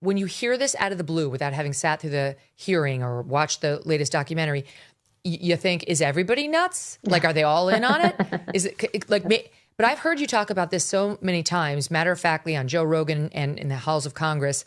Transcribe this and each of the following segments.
when you hear this out of the blue without having sat through the hearing or watched the latest documentary, you think, is everybody nuts? Like, are they all in on it? Is it like me? But I've heard you talk about this so many times, matter of factly on Joe Rogan and in the halls of Congress.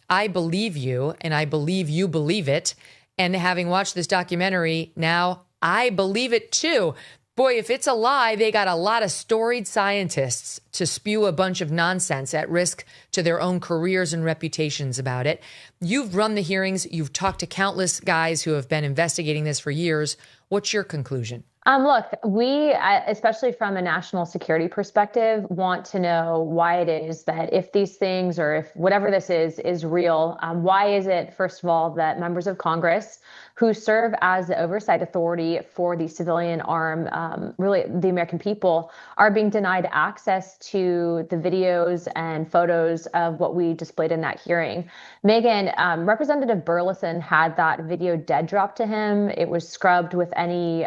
I believe you, and I believe you believe it. And having watched this documentary, now I believe it too. Boy, if it's a lie, they got a lot of storied scientists to spew a bunch of nonsense at risk to their own careers and reputations about it. You've run the hearings. You've talked to countless guys who have been investigating this for years. What's your conclusion? Look, we, especially from a national security perspective, want to know why it is that if these things or if whatever this is real, why is it, first of all, that members of Congress who serve as the oversight authority for the civilian arm, really the American people, are being denied access to the videos and photos of what we displayed in that hearing. Megyn, Representative Burleson had that video dead dropped to him. It was scrubbed with any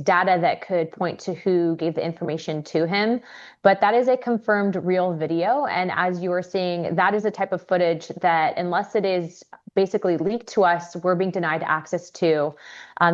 data that could point to who gave the information to him. But that is a confirmed real video. And as you were seeing, that is a type of footage that, unless it is basically leaked to us, we're being denied access to,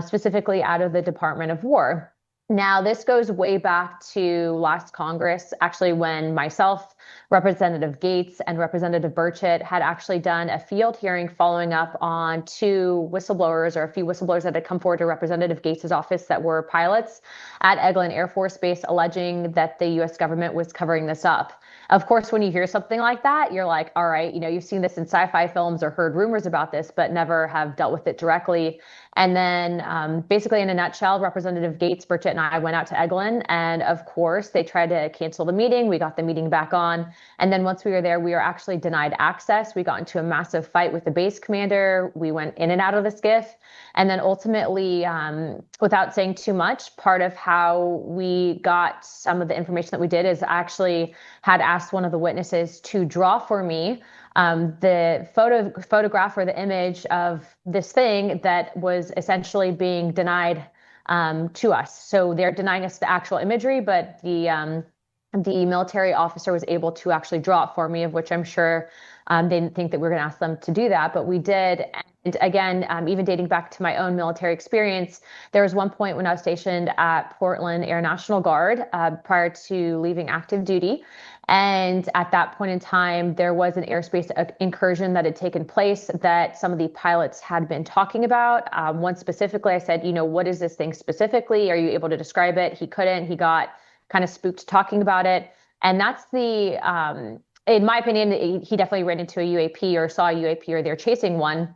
specifically out of the Department of War. Now, this goes way back to last Congress, actually, when myself, Representative Gates, and Representative Burchett had actually done a field hearing following up on two whistleblowers, or a few whistleblowers that had come forward to Representative Gates' office that were pilots at Eglin Air Force Base, alleging that the U.S. government was covering this up. Of course, when you hear something like that, you're like, all right, you've seen this in sci-fi films or heard rumors about this, but never have dealt with it directly. And then basically, in a nutshell, Representative Gates, Burchett, and I went out to Eglin. And of course, they tried to cancel the meeting. We got the meeting back on. And then once we were there, we were actually denied access. We got into a massive fight with the base commander. We went in and out of the skiff. And then ultimately, without saying too much, part of how we got some of the information that we did is I actually had asked one of the witnesses to draw for me the photograph or the image of this thing that was essentially being denied to us. So they're denying us the actual imagery, but the military officer was able to actually draw it for me, of which I'm sure they didn't think that we were going to ask them to do that, but we did. And again, even dating back to my own military experience, there was one point when I was stationed at Portland Air National Guard prior to leaving active duty. And at that point in time, there was an airspace incursion that had taken place that some of the pilots had been talking about. One specifically, I said, what is this thing specifically? Are you able to describe it? He couldn't. He got kind of spooked talking about it. And that's in my opinion, he definitely ran into a UAP or saw a UAP or they're chasing one.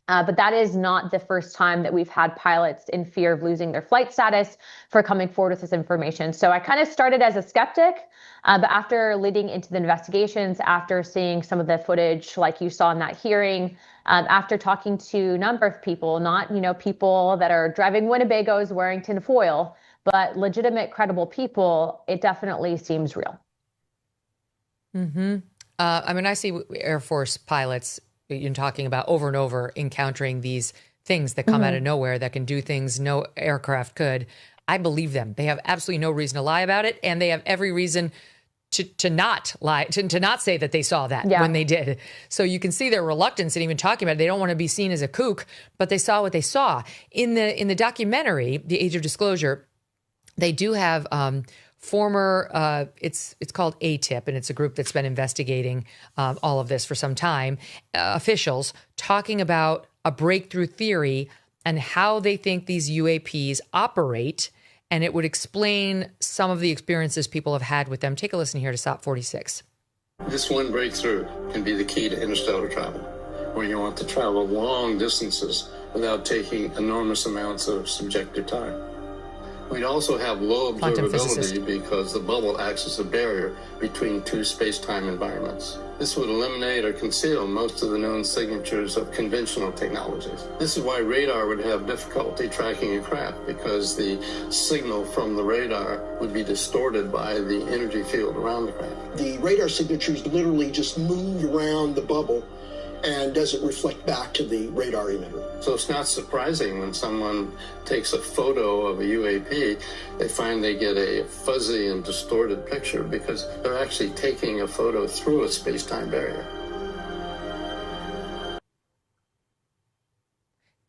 But that is not the first time that we've had pilots in fear of losing their flight status for coming forward with this information. So I kind of started as a skeptic, but after leading into the investigations, after seeing some of the footage like you saw in that hearing, after talking to a number of people, not people that are driving Winnebagos wearing tinfoil, but legitimate, credible people, it definitely seems real. Mm-hmm. I see Air Force pilots you're talking about over and over encountering these things that come out of nowhere that can do things no aircraft could. I believe them. They have absolutely no reason to lie about it. And they have every reason to not lie, to not say that they saw that when they did. So you can see their reluctance in even talking about it. They don't want to be seen as a kook, but they saw what they saw. In the documentary, The Age of Disclosure, they do have former, it's called ATIP, and it's a group that's been investigating all of this for some time, officials talking about a breakthrough theory and how they think these UAPs operate, and it would explain some of the experiences people have had with them. Take a listen here to SOP 46. This one breakthrough can be the key to interstellar travel, where you want to travel long distances without taking enormous amounts of subjective time. We'd also have low observability because the bubble acts as a barrier between two space-time environments. This would eliminate or conceal most of the known signatures of conventional technologies. This is why radar would have difficulty tracking a craft, because the signal from the radar would be distorted by the energy field around the craft. The radar signatures literally just move around the bubble and doesn't reflect back to the radar emitter. So it's not surprising when someone takes a photo of a UAP, they find they get a fuzzy and distorted picture because they're actually taking a photo through a space-time barrier.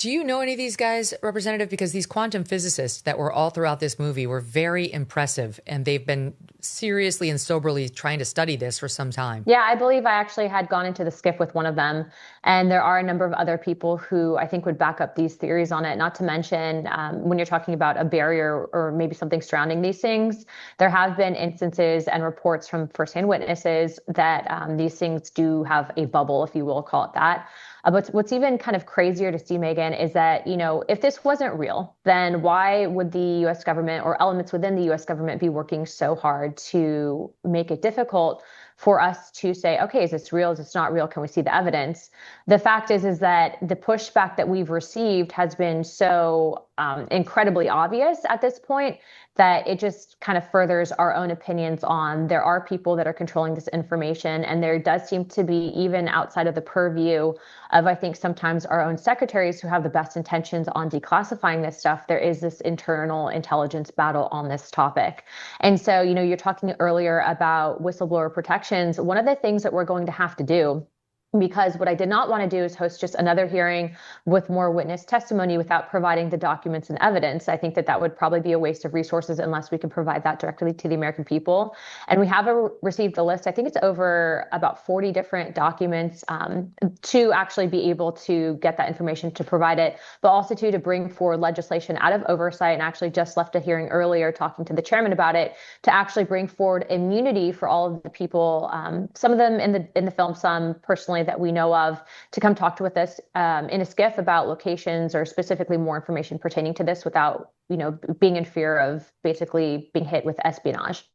Do you know any of these guys, Representative? Because these quantum physicists that were all throughout this movie were very impressive, and they've been seriously and soberly trying to study this for some time. Yeah, I believe I actually had gone into the skiff with one of them. And there are a number of other people who I think would back up these theories on it. Not to mention, when you're talking about a barrier or maybe something surrounding these things, there have been instances and reports from firsthand witnesses that these things do have a bubble, if you will call it that. But what's even kind of crazier to see, Megyn, is that, if this wasn't real, then why would the US government or elements within the US government be working so hard to make it difficult for us to say, okay, is this real? Is this not real? Can we see the evidence? The fact is that the pushback that we've received has been so incredibly obvious at this point that it just kind of furthers our own opinions on there are people that are controlling this information. And there does seem to be, even outside of the purview of, I think, sometimes our own secretaries who have the best intentions on declassifying this stuff, there is this internal intelligence battle on this topic. And so, you're talking earlier about whistleblower protections. One of the things that we're going to have to do, because what I did not want to do is host just another hearing with more witness testimony without providing the documents and evidence. I think that would probably be a waste of resources unless we can provide that directly to the American people. And we have received a list, I think it's over about 40 different documents to actually be able to get that information to provide it, but also to bring forward legislation out of oversight. And actually just left a hearing earlier talking to the chairman about it, to actually bring forward immunity for all of the people, some of them in the film, some personally that we know of, to come talk to with us in a skiff about locations or specifically more information pertaining to this without, being in fear of basically being hit with espionage.